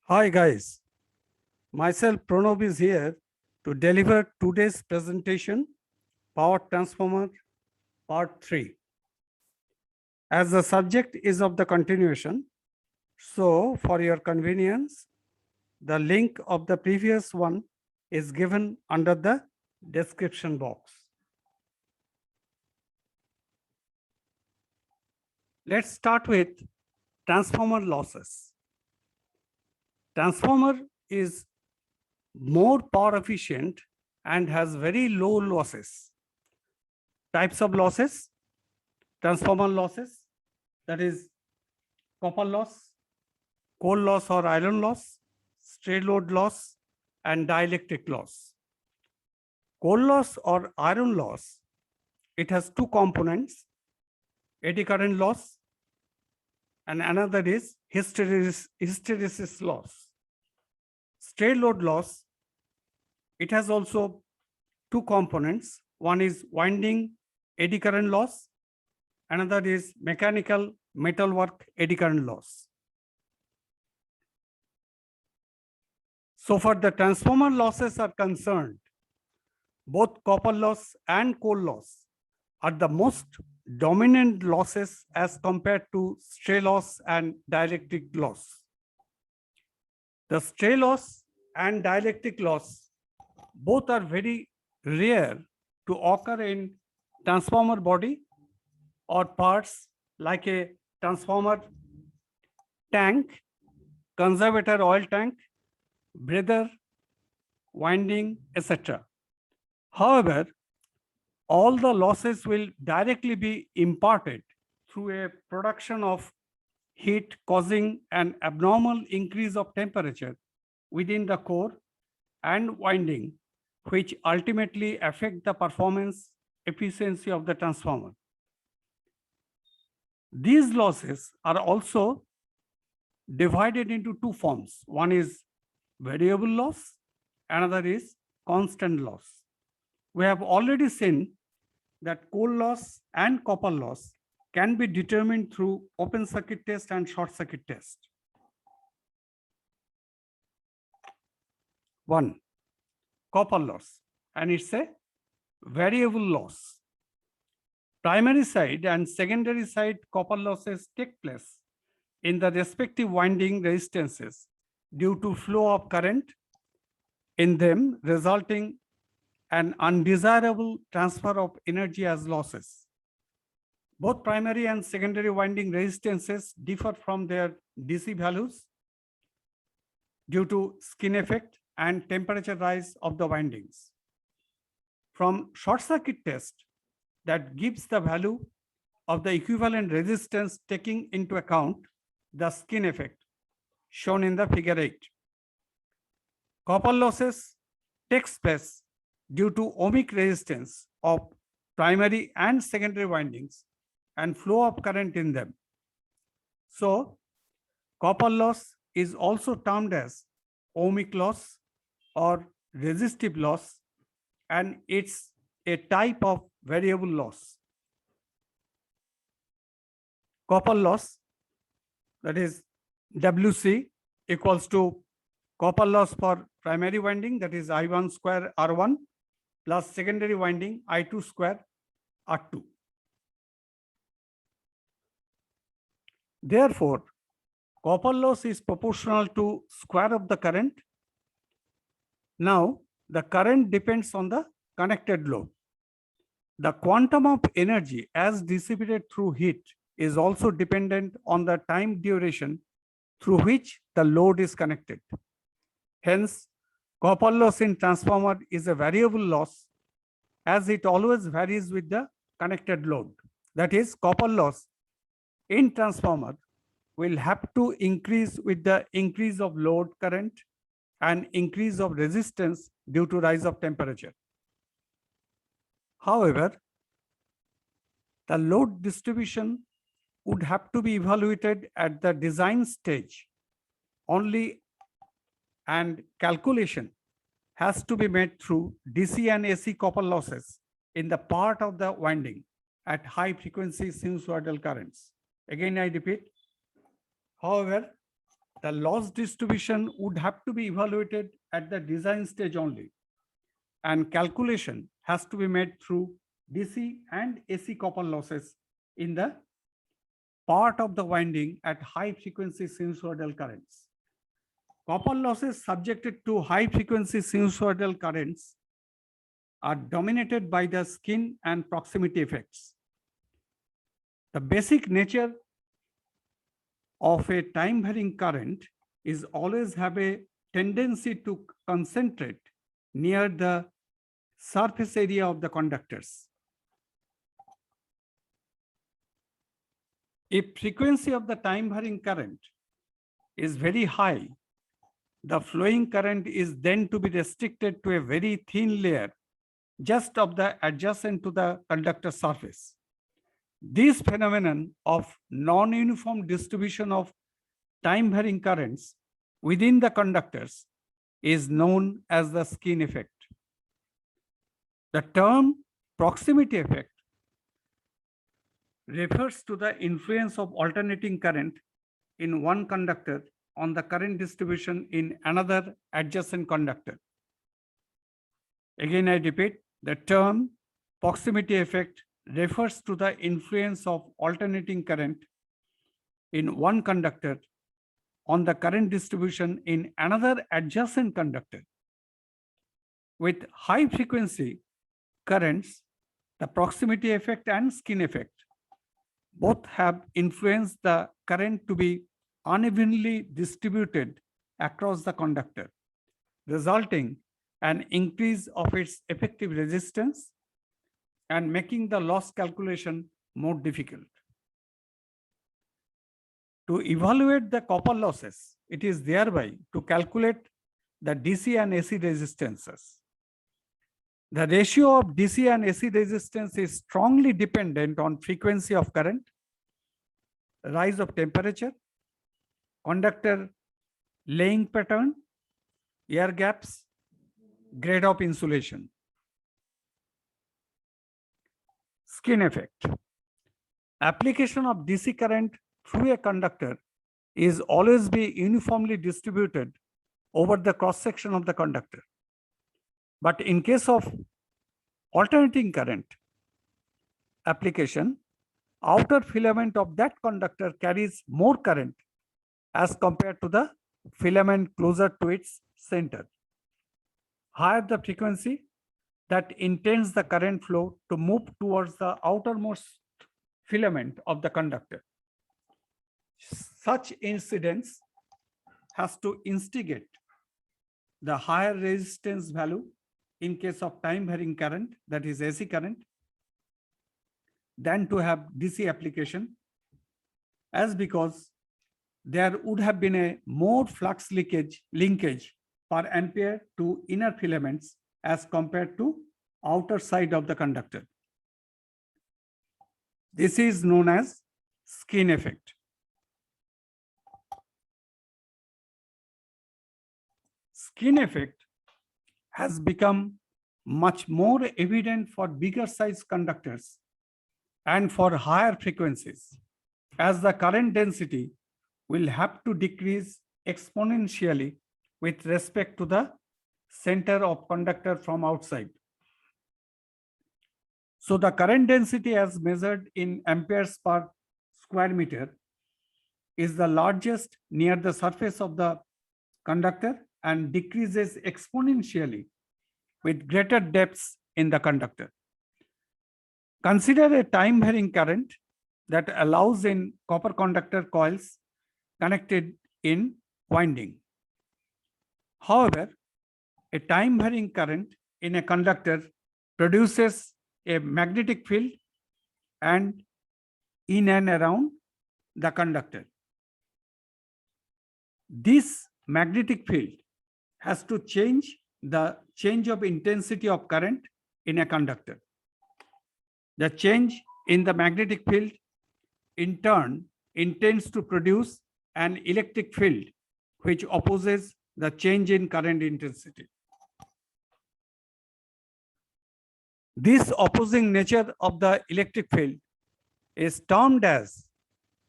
Hi guys, myself Pranab is here to deliver today's presentation, Power Transformer Part 3. As the subject is of the continuation, so for your convenience, the link of the previous one is given under the description box. Let's start with transformer losses. Transformer is more power efficient and has very low losses. Types of losses: transformer losses, that is copper loss, coal loss or iron loss, stray load loss, and dielectric loss. Coal loss or iron loss, it has two components: eddy current loss and another is hysteresis loss. Stray load loss, it has also two components. One is winding eddy current loss, another is mechanical metalwork eddy current loss. So far the transformer losses are concerned, both copper loss and coal loss are the most dominant losses as compared to stray loss and dielectric loss. The stray loss and dielectric loss both are very rare to occur in transformer body or parts like a transformer tank, conservator oil tank, breather, winding, etc. However, all the losses will directly be imparted through a production of heat causing an abnormal increase of temperature within the core and winding, which ultimately affect the performance efficiency of the transformer. These losses are also divided into two forms. One is variable loss, another is constant loss. We have already seen that coal loss and copper loss can be determined through open circuit test and short circuit test. 1. Copper loss, and it's a variable loss. Primary side and secondary side copper losses take place in the respective winding resistances due to flow of current in them, resulting an undesirable transfer of energy as losses. Both primary and secondary winding resistances differ from their DC values due to skin effect and temperature rise of the windings. From short circuit test that gives the value of the equivalent resistance taking into account the skin effect shown in the figure 8. Copper losses takes place due to ohmic resistance of primary and secondary windings and flow of current in them. So, copper loss is also termed as ohmic loss or resistive loss, and it's a type of variable loss. Copper loss, that is WC, equals to copper loss for primary winding, that is I1 square R1, plus secondary winding I2 square R2. Therefore, copper loss is proportional to square of the current. Now, the current depends on the connected load. The quantum of energy as dissipated through heat is also dependent on the time duration through which the load is connected. Hence, copper loss in transformer is a variable loss as it always varies with the connected load. That is, copper loss in transformer will have to increase with the increase of load current and increase of resistance due to rise of temperature. However, the load distribution would have to be evaluated at the design stage only, and calculation has to be made through DC and AC copper losses in the part of the winding at high frequency sinusoidal currents. Again, I repeat, however, the loss distribution would have to be evaluated at the design stage only, and calculation has to be made through DC and AC copper losses in the part of the winding at high frequency sinusoidal currents. Copper losses subjected to high frequency sinusoidal currents are dominated by the skin and proximity effects. The basic nature of a time varying current is always have a tendency to concentrate near the surface area of the conductors. If frequency of the time varying current is very high, the flowing current is then to be restricted to a very thin layer just of the adjacent to the conductor surface. This phenomenon of non-uniform distribution of time varying currents within the conductors is known as the skin effect. The term proximity effect refers to the influence of alternating current in one conductor on the current distribution in another adjacent conductor. Again, I repeat, the term proximity effect refers to the influence of alternating current in one conductor on the current distribution in another adjacent conductor. With high frequency currents, the proximity effect and skin effect both have influenced the current to be unevenly distributed across the conductor, resulting an increase of its effective resistance and making the loss calculation more difficult. To evaluate the copper losses, it is thereby to calculate the DC and AC resistances. The ratio of DC and AC resistance is strongly dependent on frequency of current, rise of temperature, conductor laying pattern, air gaps, grade of insulation. Skin effect. Application of DC current through a conductor is always be uniformly distributed over the cross section of the conductor. But in case of alternating current application, outer filament of that conductor carries more current as compared to the filament closer to its center. Higher the frequency, that intends the current flow to move towards the outermost filament of the conductor. Such incidence has to instigate the higher resistance value in case of time varying current, that is AC current, than to have DC application, as because there would have been a more flux linkage per ampere to inner filaments as compared to outer side of the conductor. This is known as skin effect. Skin effect has become much more evident for bigger size conductors and for higher frequencies, as the current density will have to decrease exponentially with respect to the center of conductor from outside. So the current density as measured in amperes per square meter is the largest near the surface of the conductor and decreases exponentially with greater depths in the conductor. Consider a time varying current that allows in copper conductor coils connected in winding. However, a time varying current in a conductor produces a magnetic field and in and around the conductor. This magnetic field has to change the change of intensity of current in a conductor. The change in the magnetic field in turn intends to produce an electric field which opposes the change in current intensity. This opposing nature of the electric field is termed as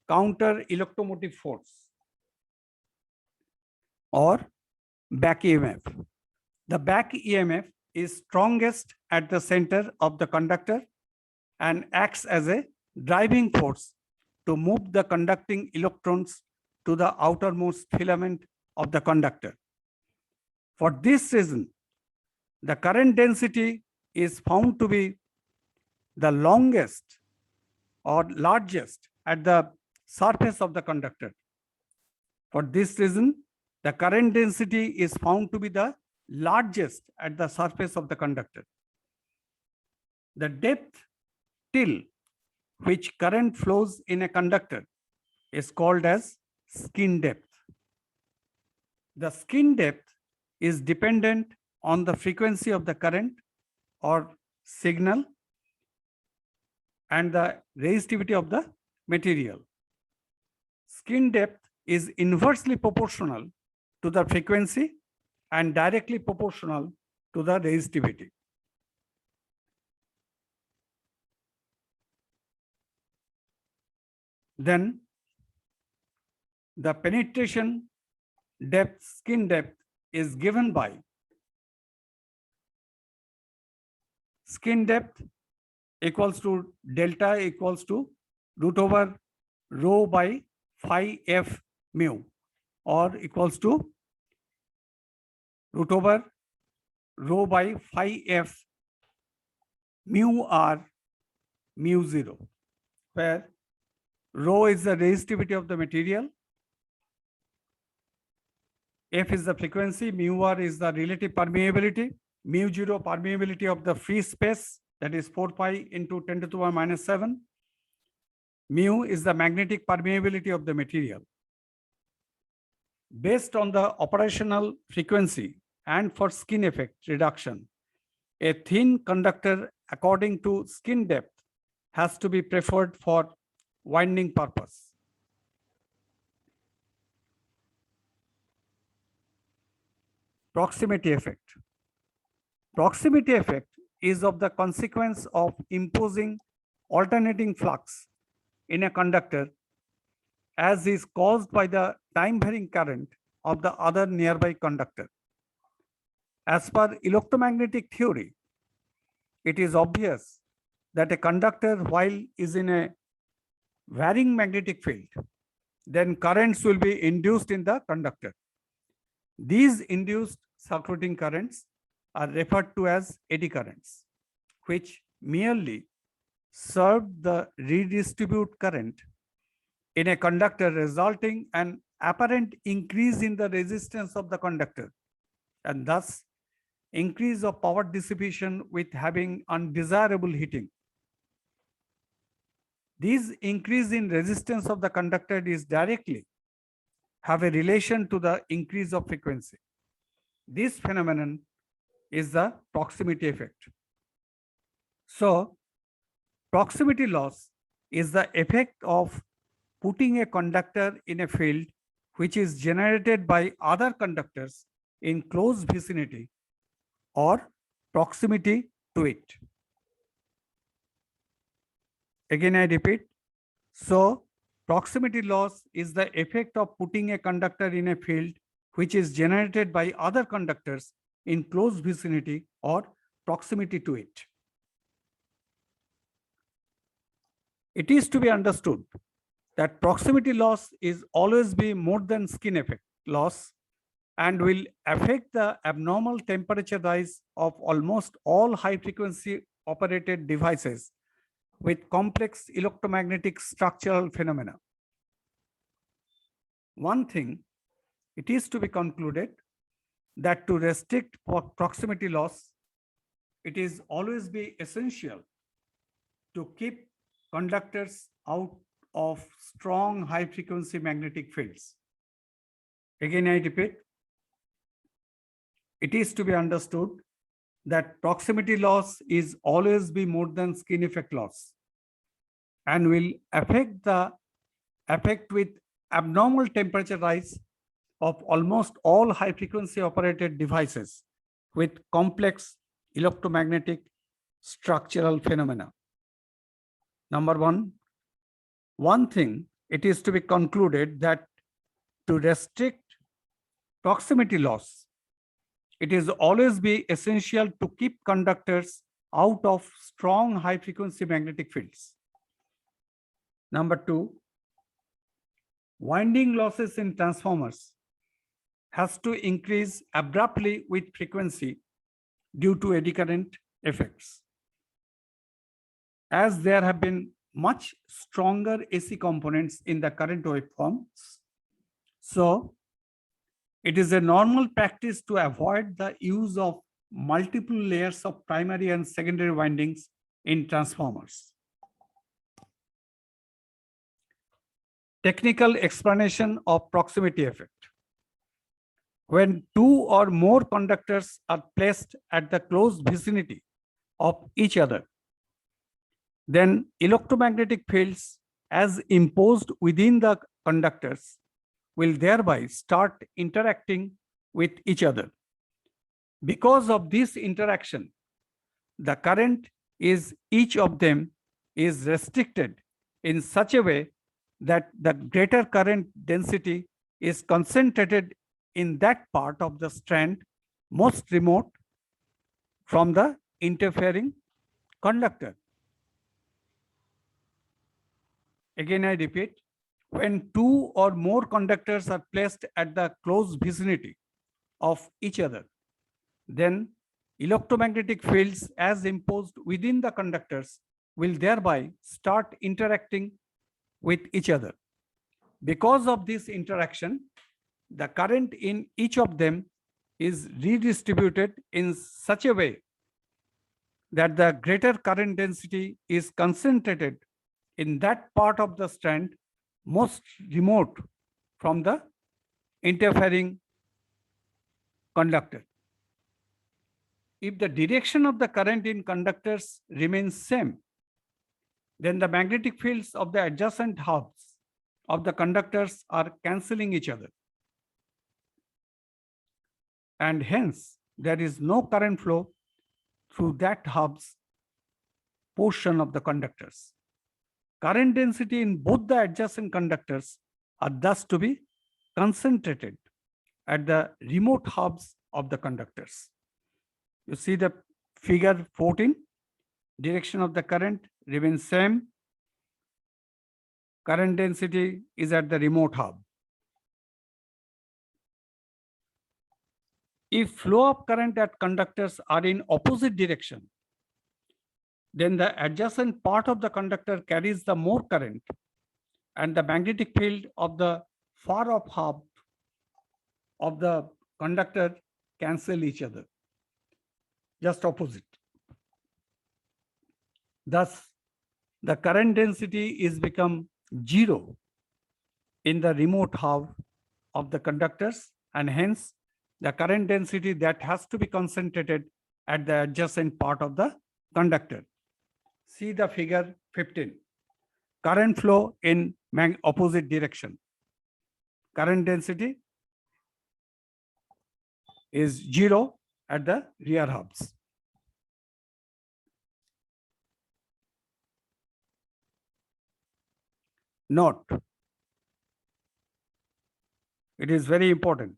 counter electromotive force. or back EMF. The back EMF is strongest at the center of the conductor and acts as a driving force to move the conducting electrons to the outermost filament of the conductor. For this reason, the current density is found to be the longest or largest at the surface of the conductor. For this reason, the current density is found to be the largest at the surface of the conductor. The depth till which current flows in a conductor is called as skin depth. The skin depth is dependent on the frequency of the current or signal and the resistivity of the material. Skin depth is inversely proportional to the frequency and directly proportional to the resistivity. Then the penetration depth, skin depth, is given by skin depth equals to delta equals to root over rho by phi f mu, or equals to root over rho by phi f mu r mu 0, where rho is the resistivity of the material, f is the frequency, mu r is the relative permeability, mu 0 permeability of the free space, that is 4 pi into 10 to the power minus 7. Mu is the magnetic permeability of the material. Based on the operational frequency and for skin effect reduction, a thin conductor according to skin depth has to be preferred for winding purpose. Proximity effect. Proximity effect is of the consequence of imposing alternating flux in a conductor as is caused by the time varying current of the other nearby conductor. As per electromagnetic theory, it is obvious that a conductor, while is in a varying magnetic field, then currents will be induced in the conductor. These induced circulating currents are referred to as eddy currents, which merely serve the redistribute current in a conductor, resulting an apparent increase in the resistance of the conductor and thus increase of power dissipation with having undesirable heating. This increase in resistance of the conductor is directly have a relation to the increase of frequency. This phenomenon is the proximity effect. So, proximity loss is the effect of putting a conductor in a field which is generated by other conductors in close vicinity or proximity to it. Again, I repeat. So, proximity loss is the effect of putting a conductor in a field which is generated by other conductors in close vicinity or proximity to it. It is to be understood that proximity loss is always be more than skin effect loss and will affect the abnormal temperature rise of almost all high frequency operated devices with complex electromagnetic structural phenomena. One thing, it is to be concluded that to restrict proximity loss, it is always be essential to keep conductors out of strong high frequency magnetic fields. Again, I repeat, it is to be understood that proximity loss is always be more than skin effect loss and will affect with abnormal temperature rise of almost all high frequency operated devices with complex electromagnetic structural phenomena. Number one thing, it is to be concluded that to restrict proximity loss. It is always be essential to keep conductors out of strong high frequency magnetic fields. Number 2, winding losses in transformers has to increase abruptly with frequency due to eddy current effects. As there have been much stronger AC components in the current waveforms, so it is a normal practice to avoid the use of multiple layers of primary and secondary windings in transformers. Technical explanation of proximity effect. When two or more conductors are placed at the close vicinity of each other, then electromagnetic fields as imposed within the conductors will thereby start interacting with each other. Because of this interaction, the current is each of them is restricted in such a way that the greater current density is concentrated in that part of the strand most remote from the interfering conductor. Again, I repeat, when two or more conductors are placed at the close vicinity of each other, then electromagnetic fields as imposed within the conductors will thereby start interacting with each other. Because of this interaction, the current in each of them is redistributed in such a way that the greater current density is concentrated in that part of the strand most remote from the interfering conductor. If the direction of the current in conductors remains same, then the magnetic fields of the adjacent hubs of the conductors are cancelling each other. And hence, there is no current flow through that hub's portion of the conductors. Current density in both the adjacent conductors are thus to be concentrated at the remote hubs of the conductors. You see the figure 14, direction of the current remains same. Current density is at the remote hub. If flow of current at conductors are in opposite direction, then the adjacent part of the conductor carries the more current and the magnetic field of the far off hub of the conductor cancel each other, just opposite. Thus, the current density is become zero in the remote hub of the conductors, and hence the current density that has to be concentrated at the adjacent part of the conductor. See the figure 15. Current flow in opposite direction. Current density is zero at the rear hubs. Note, it is very important.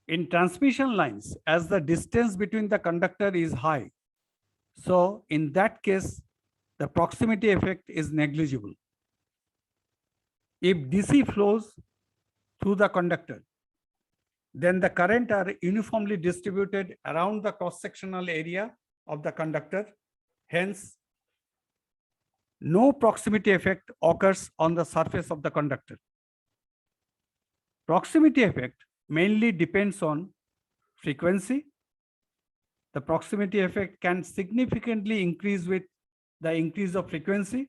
In transmission lines, as the distance between the conductor is high, so in that case, the proximity effect is negligible. If DC flows through the conductor, then the current are uniformly distributed around the cross-sectional area of the conductor. Hence, no proximity effect occurs on the surface of the conductor. Proximity effect mainly depends on frequency. The proximity effect can significantly increase with the increase of frequency.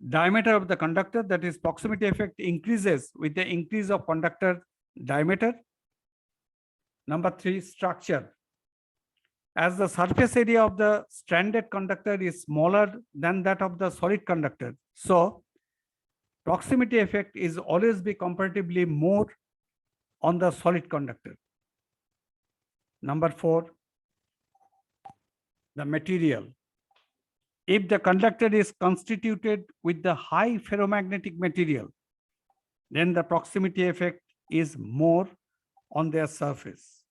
Diameter of the conductor, that is proximity effect, increases with the increase of conductor diameter. Number 3, structure. As the surface area of the stranded conductor is smaller than that of the solid conductor, so proximity effect is always be comparatively more on the solid conductor. Number 4, the material. If the conductor is constituted with the high ferromagnetic material, then the proximity effect is more on their surface.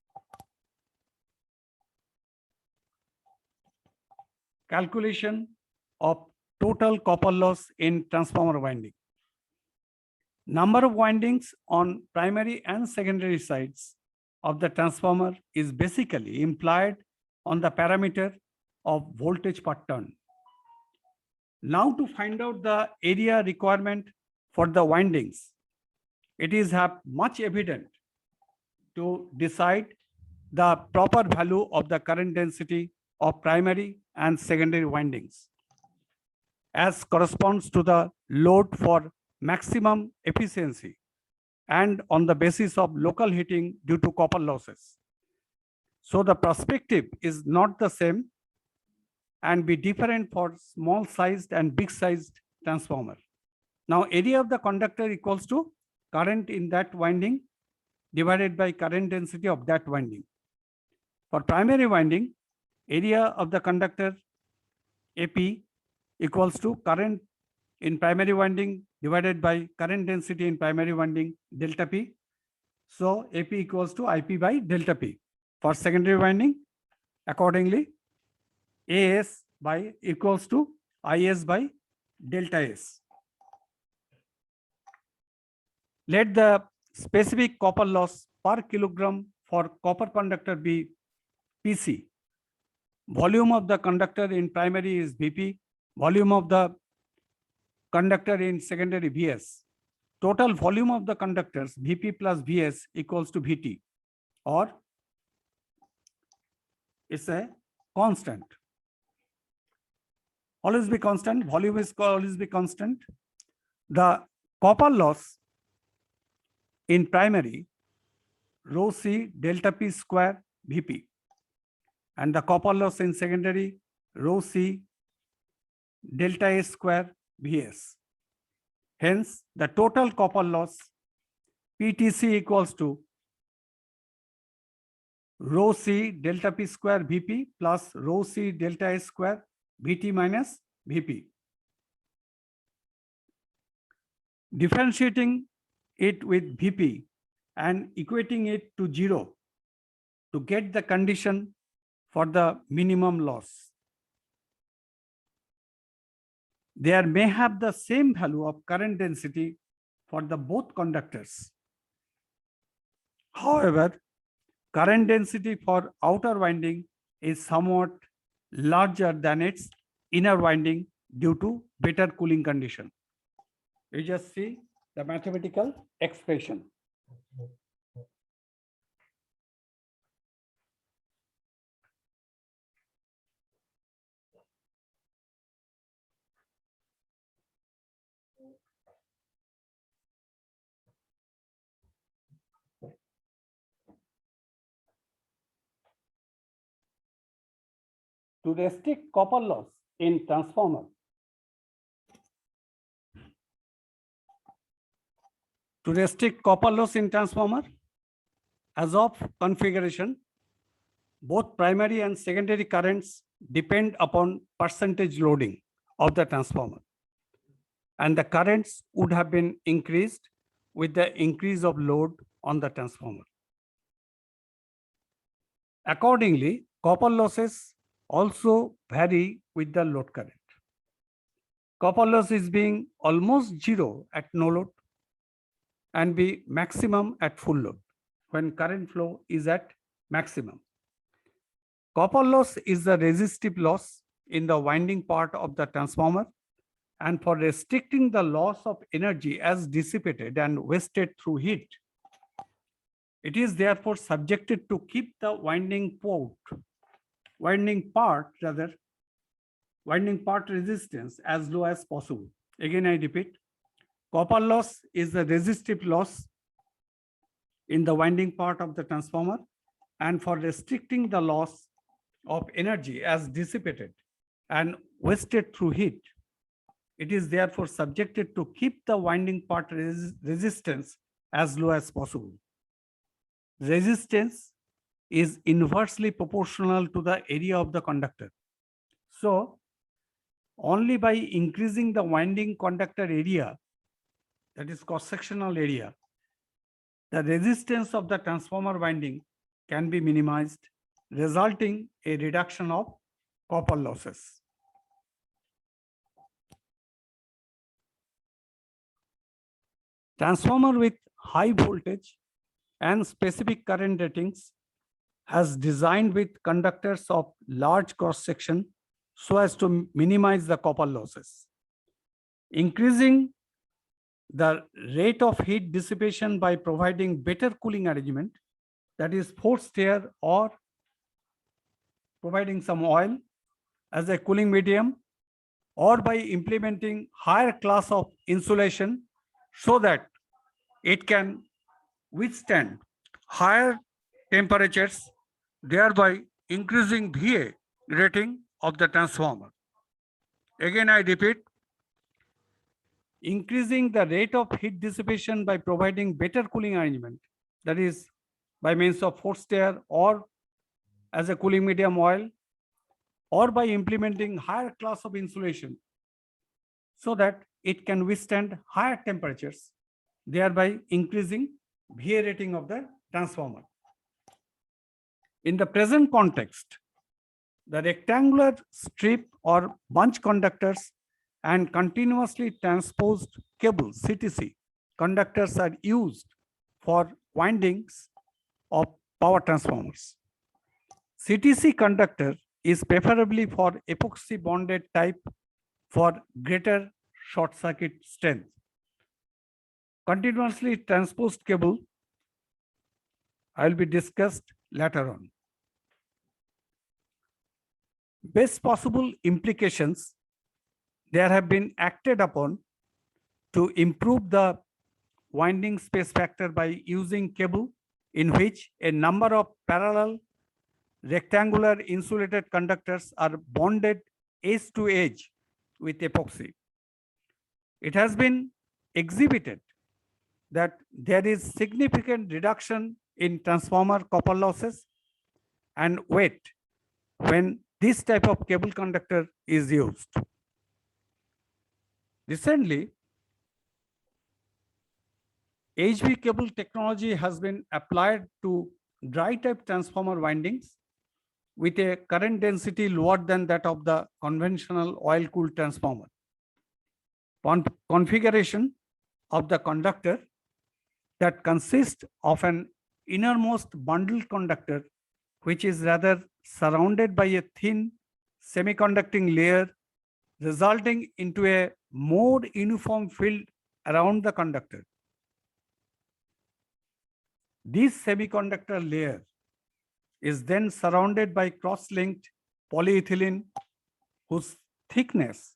Calculation of total copper loss in transformer winding. Number of windings on primary and secondary sides of the transformer is basically implied on the parameter of voltage per turn. Now to find out the area requirement for the windings, it is much evident to decide the proper value of the current density of primary and secondary windings as corresponds to the load for maximum efficiency and on the basis of local heating due to copper losses. So the perspective is not the same and be different for small sized and big sized transformer. Now area of the conductor equals to current in that winding divided by current density of that winding. For primary winding, area of the conductor AP equals to current in primary winding divided by current density in primary winding delta P. So AP equals to IP by delta P. For secondary winding, accordingly, AS by equals to IS by delta S. Let the specific copper loss per kilogram for copper conductor be PC. Volume of the conductor in primary is Vp. Volume of the conductor in secondary Vs. Total volume of the conductors Vp plus Vs equals to Vt, or it's a constant. Always be constant. Volume is always be constant. The copper loss in primary rho C delta P square Vp, and the copper loss in secondary rho C delta S square Vs. Hence, the total copper loss PTC equals to rho C delta P square Vp plus rho C delta S square Vt minus Vp. Differentiating it with Vp and equating it to 0 to get the condition for the minimum loss. There may have the same value of current density for the both conductors. However, current density for outer winding is somewhat larger than its inner winding due to better cooling condition. You just see the mathematical expression. To restrict copper loss in transformer, as of configuration, both primary and secondary currents depend upon percentage loading of the transformer, and the currents would have been increased with the increase of load on the transformer. Accordingly, copper losses also vary with the load current. Copper loss is being almost zero at no load and be maximum at full load when current flow is at maximum. Copper loss is the resistive loss in the winding part of the transformer, and for restricting the loss of energy as dissipated and wasted through heat, it is therefore subjected to keep the winding part resistance as low as possible. Again, I repeat, copper loss is the resistive loss in the winding part of the transformer, and for restricting the loss of energy as dissipated and wasted through heat, it is therefore subjected to keep the winding part resistance as low as possible. Resistance is inversely proportional to the area of the conductor. So, only by increasing the winding conductor area, that is cross-sectional area, the resistance of the transformer winding can be minimized, resulting a reduction of copper losses. Transformer with high voltage and specific current ratings has designed with conductors of large cross section so as to minimize the copper losses. Increasing the rate of heat dissipation by providing better cooling arrangement, that is forced air or providing some oil as a cooling medium, or by implementing higher class of insulation so that it can withstand higher temperatures, thereby increasing VA rating of the transformer. Again, I repeat, increasing the rate of heat dissipation by providing better cooling arrangement, that is by means of forced air or as a cooling medium oil, or by implementing higher class of insulation so that it can withstand higher temperatures, thereby increasing VA rating of the transformer. In the present context, the rectangular strip or bunch conductors and continuously transposed cable CTC conductors are used for windings of power transformers. CTC conductor is preferably for epoxy bonded type for greater short circuit strength. Continuously transposed cable will be discussed later on. Best possible implications there have been acted upon to improve the winding space factor by using cable in which a number of parallel rectangular insulated conductors are bonded edge to edge with epoxy. It has been exhibited that there is significant reduction in transformer copper losses and weight when this type of cable conductor is used. Recently, HV cable technology has been applied to dry type transformer windings with a current density lower than that of the conventional oil cooled transformer. Configuration of the conductor that consists of an innermost bundled conductor which is rather surrounded by a thin semiconducting layer, resulting into a more uniform field around the conductor. This semiconductor layer is then surrounded by cross-linked polyethylene whose thickness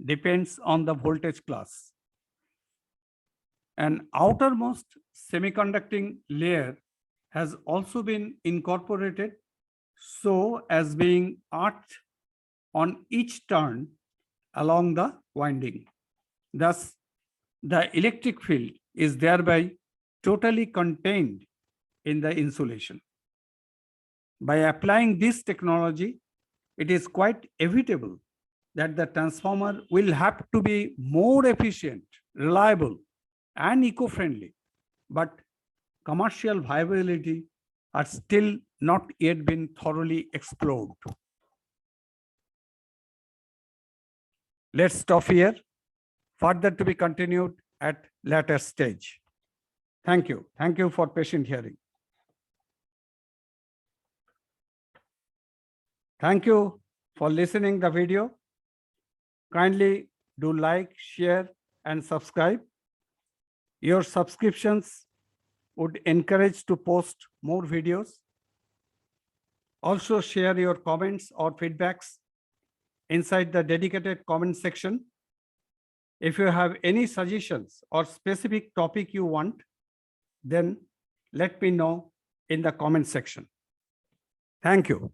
depends on the voltage class. An outermost semiconducting layer has also been incorporated so as being arched on each turn along the winding. Thus, the electric field is thereby totally contained in the insulation. By applying this technology, it is quite evitable that the transformer will have to be more efficient, reliable, and eco-friendly, but commercial viability are still not yet been thoroughly explored. Let's stop here, further to be continued at later stage. Thank you. Thank you for patient hearing. Thank you for listening the video. Kindly do like, share, and subscribe. Your subscriptions would encourage to post more videos. Also share your comments or feedbacks inside the dedicated comment section. If you have any suggestions or specific topic you want, then let me know in the comment section. Thank you.